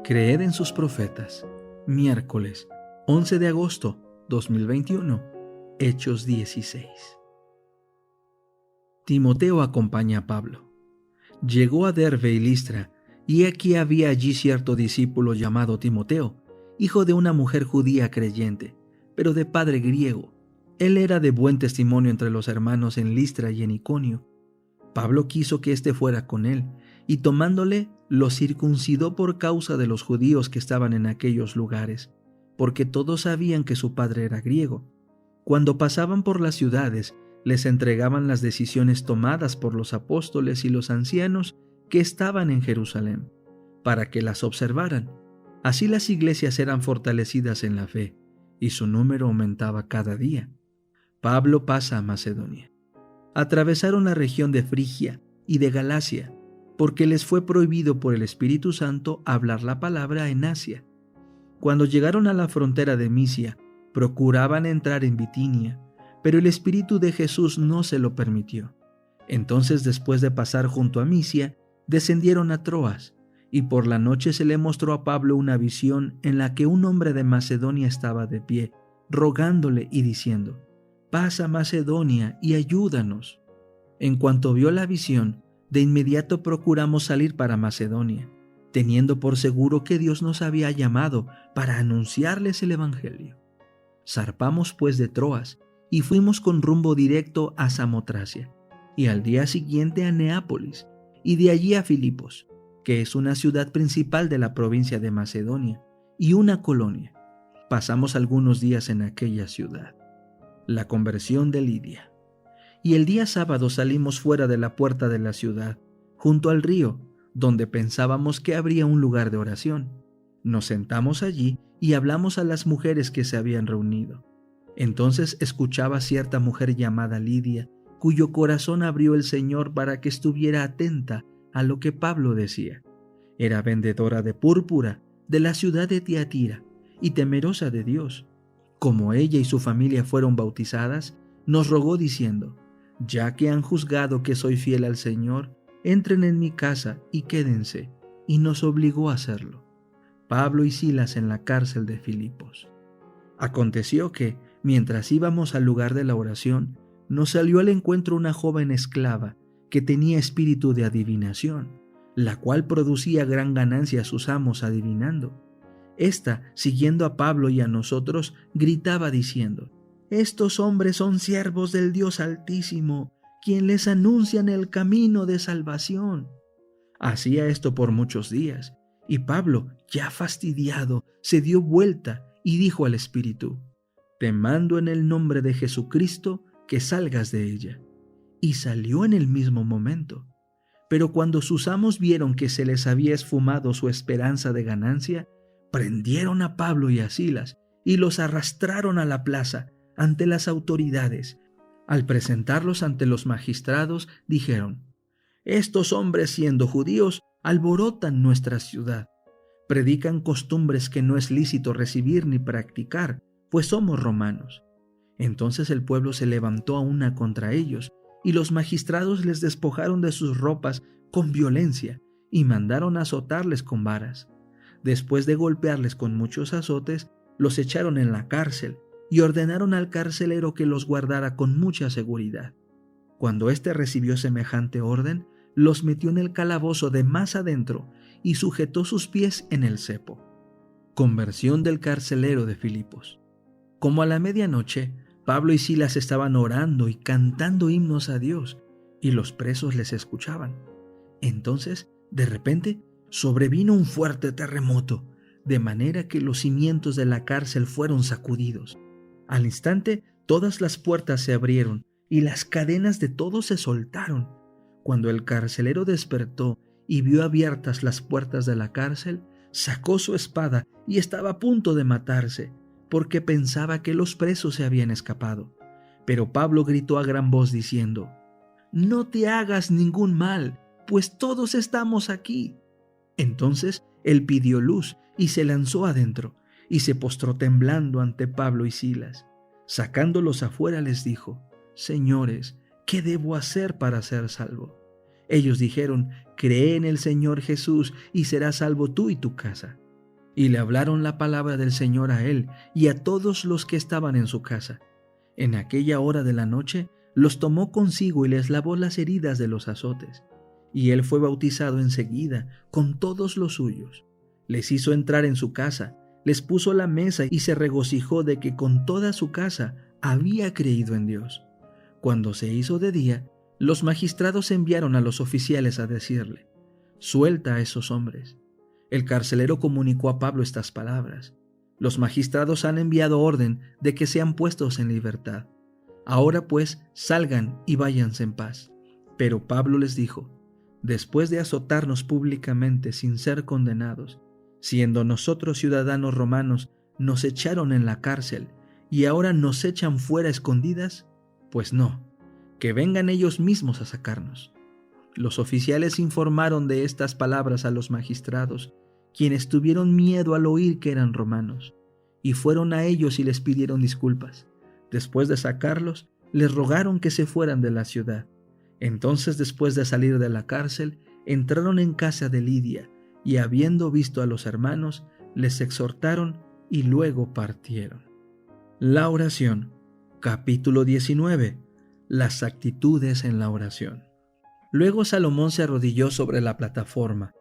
Creed en sus profetas. Miércoles 11 de agosto 2021. Hechos 16. Timoteo acompaña a Pablo. Llegó a Derbe y Listra, y aquí había allí cierto discípulo llamado Timoteo, hijo de una mujer judía creyente, pero de padre griego. Él era de buen testimonio entre los hermanos en Listra y en Iconio. Pablo quiso que éste fuera con él, y tomándole, lo circuncidó por causa de los judíos que estaban en aquellos lugares, porque todos sabían que su padre era griego. Cuando pasaban por las ciudades, les entregaban las decisiones tomadas por los apóstoles y los ancianos que estaban en Jerusalén, para que las observaran. Así las iglesias eran fortalecidas en la fe, y su número aumentaba cada día. Pablo pasa a Macedonia. Atravesaron la región de Frigia y de Galacia, porque les fue prohibido por el Espíritu Santo hablar la palabra en Asia. Cuando llegaron a la frontera de Misia, procuraban entrar en Bitinia, pero el Espíritu de Jesús no se lo permitió. Entonces, después de pasar junto a Misia, descendieron a Troas, y por la noche se le mostró a Pablo una visión en la que un hombre de Macedonia estaba de pie, rogándole y diciendo: «Pasa a Macedonia y ayúdanos». En cuanto vio la visión, de inmediato procuramos salir para Macedonia, teniendo por seguro que Dios nos había llamado para anunciarles el Evangelio. Zarpamos pues de Troas y fuimos con rumbo directo a Samotracia, y al día siguiente a Neápolis, y de allí a Filipos, que es una ciudad principal de la provincia de Macedonia, y una colonia. Pasamos algunos días en aquella ciudad. La conversión de Lidia. Y el día sábado salimos fuera de la puerta de la ciudad, junto al río, donde pensábamos que habría un lugar de oración. Nos sentamos allí y hablamos a las mujeres que se habían reunido. Entonces escuchaba cierta mujer llamada Lidia, cuyo corazón abrió el Señor para que estuviera atenta a lo que Pablo decía. Era vendedora de púrpura de la ciudad de Tiatira y temerosa de Dios. Como ella y su familia fueron bautizadas, nos rogó diciendo: «Ya que han juzgado que soy fiel al Señor, entren en mi casa y quédense», y nos obligó a hacerlo. Pablo y Silas en la cárcel de Filipos. Aconteció que, mientras íbamos al lugar de la oración, nos salió al encuentro una joven esclava que tenía espíritu de adivinación, la cual producía gran ganancia a sus amos adivinando. Esta, siguiendo a Pablo y a nosotros, gritaba diciendo: «Estos hombres son siervos del Dios Altísimo, quien les anuncian el camino de salvación». Hacía esto por muchos días, y Pablo, ya fastidiado, se dio vuelta y dijo al espíritu: «Te mando en el nombre de Jesucristo que salgas de ella». Y salió en el mismo momento. Pero cuando sus amos vieron que se les había esfumado su esperanza de ganancia, prendieron a Pablo y a Silas y los arrastraron a la plaza ante las autoridades. Al presentarlos ante los magistrados, dijeron: «Estos hombres, siendo judíos, alborotan nuestra ciudad. Predican costumbres que no es lícito recibir ni practicar, pues somos romanos». Entonces el pueblo se levantó a una contra ellos, y los magistrados les despojaron de sus ropas con violencia y mandaron azotarles con varas. Después de golpearles con muchos azotes, los echaron en la cárcel y ordenaron al carcelero que los guardara con mucha seguridad. Cuando éste recibió semejante orden, los metió en el calabozo de más adentro y sujetó sus pies en el cepo. Conversión del carcelero de Filipos. Como a la medianoche, Pablo y Silas estaban orando y cantando himnos a Dios, y los presos les escuchaban. Entonces, de repente, sobrevino un fuerte terremoto, de manera que los cimientos de la cárcel fueron sacudidos. Al instante, todas las puertas se abrieron y las cadenas de todos se soltaron. Cuando el carcelero despertó y vio abiertas las puertas de la cárcel, sacó su espada y estaba a punto de matarse, porque pensaba que los presos se habían escapado. Pero Pablo gritó a gran voz diciendo: «No te hagas ningún mal, pues todos estamos aquí». Entonces él pidió luz y se lanzó adentro, y se postró temblando ante Pablo y Silas. Sacándolos afuera les dijo: «Señores, ¿qué debo hacer para ser salvo?». Ellos dijeron: «Cree en el Señor Jesús y serás salvo tú y tu casa». y le hablaron la palabra del Señor a él y a todos los que estaban en su casa. En aquella hora de la noche los tomó consigo y les lavó las heridas de los azotes. Y él fue bautizado enseguida con todos los suyos. Les hizo entrar en su casa, les puso la mesa y se regocijó de que con toda su casa había creído en Dios. Cuando se hizo de día, los magistrados enviaron a los oficiales a decirle: «Suelta a esos hombres». El carcelero comunicó a Pablo estas palabras: «Los magistrados han enviado orden de que sean puestos en libertad. Ahora pues salgan y váyanse en paz». Pero Pablo les dijo: «Después de azotarnos públicamente sin ser condenados, siendo nosotros ciudadanos romanos, nos echaron en la cárcel y ahora nos echan fuera a escondidas. Pues no, que vengan ellos mismos a sacarnos». Los oficiales informaron de estas palabras a los magistrados, quienes tuvieron miedo al oír que eran romanos, y fueron a ellos y les pidieron disculpas. Después de sacarlos, les rogaron que se fueran de la ciudad. Entonces, después de salir de la cárcel, entraron en casa de Lidia, y habiendo visto a los hermanos, les exhortaron y luego partieron. La oración, capítulo 19. Las actitudes en la oración. Luego Salomón se arrodilló sobre la plataforma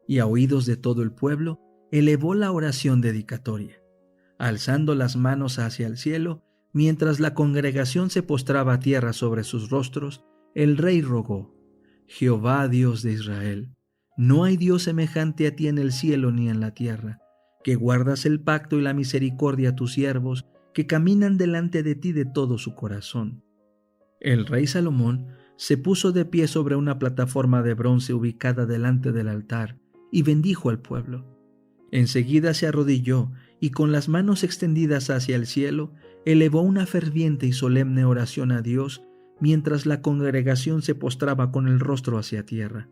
y a oídos de todo el pueblo elevó la oración dedicatoria, alzando las manos hacia el cielo. Mientras la congregación se postraba a tierra sobre sus rostros, el rey rogó: «Jehová, Dios de Israel, no hay Dios semejante a ti en el cielo ni en la tierra, que guardas el pacto y la misericordia a tus siervos, que caminan delante de ti de todo su corazón». El rey Salomón se puso de pie sobre una plataforma de bronce ubicada delante del altar y bendijo al pueblo. Enseguida se arrodilló y con las manos extendidas hacia el cielo, elevó una ferviente y solemne oración a Dios mientras la congregación se postraba con el rostro hacia tierra.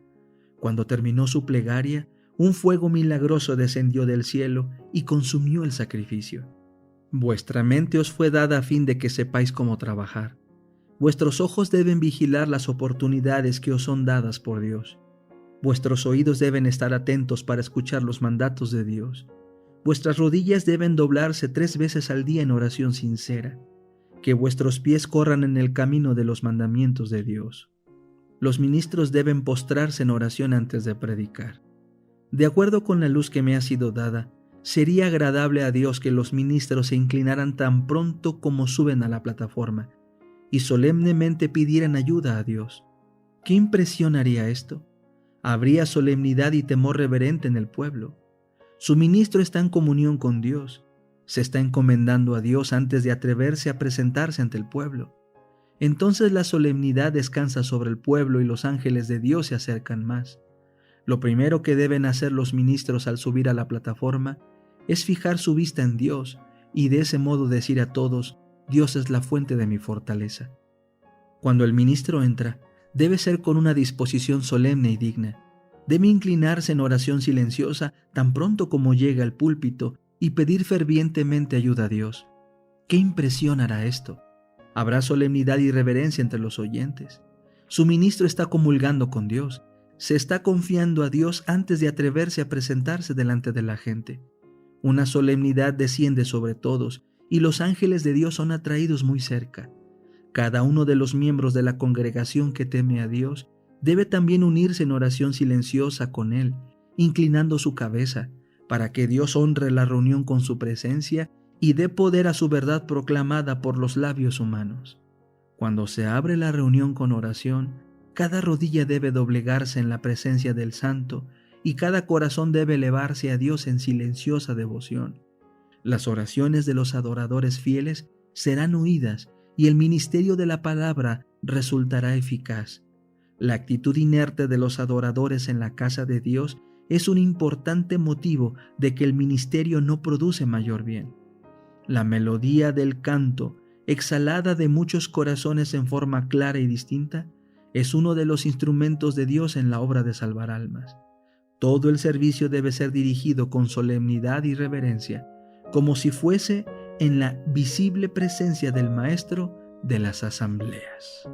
Cuando terminó su plegaria, un fuego milagroso descendió del cielo y consumió el sacrificio. Vuestra mente os fue dada a fin de que sepáis cómo trabajar. Vuestros ojos deben vigilar las oportunidades que os son dadas por Dios. Vuestros oídos deben estar atentos para escuchar los mandatos de Dios. Vuestras rodillas deben doblarse 3 veces al día en oración sincera. Que vuestros pies corran en el camino de los mandamientos de Dios. Los ministros deben postrarse en oración antes de predicar. De acuerdo con la luz que me ha sido dada, sería agradable a Dios que los ministros se inclinaran tan pronto como suben a la plataforma y solemnemente pidieran ayuda a Dios. ¿Qué impresión haría esto? Habría solemnidad y temor reverente en el pueblo. Su ministro está en comunión con Dios. Se está encomendando a Dios antes de atreverse a presentarse ante el pueblo. Entonces la solemnidad descansa sobre el pueblo y los ángeles de Dios se acercan más. Lo primero que deben hacer los ministros al subir a la plataforma es fijar su vista en Dios y de ese modo decir a todos: «Dios es la fuente de mi fortaleza». Cuando el ministro entra, debe ser con una disposición solemne y digna. Debe inclinarse en oración silenciosa tan pronto como llega al púlpito y pedir fervientemente ayuda a Dios. ¿Qué impresión hará esto? Habrá solemnidad y reverencia entre los oyentes. Su ministro está comulgando con Dios. Se está confiando a Dios antes de atreverse a presentarse delante de la gente. Una solemnidad desciende sobre todos y los ángeles de Dios son atraídos muy cerca. Cada uno de los miembros de la congregación que teme a Dios debe también unirse en oración silenciosa con Él, inclinando su cabeza, para que Dios honre la reunión con su presencia y dé poder a su verdad proclamada por los labios humanos. Cuando se abre la reunión con oración, cada rodilla debe doblegarse en la presencia del Santo y cada corazón debe elevarse a Dios en silenciosa devoción. Las oraciones de los adoradores fieles serán oídas y el ministerio de la palabra resultará eficaz. La actitud inerte de los adoradores en la casa de Dios es un importante motivo de que el ministerio no produce mayor bien. La melodía del canto, exhalada de muchos corazones en forma clara y distinta, es uno de los instrumentos de Dios en la obra de salvar almas. Todo el servicio debe ser dirigido con solemnidad y reverencia, como si fuese en la visible presencia del Maestro de las asambleas.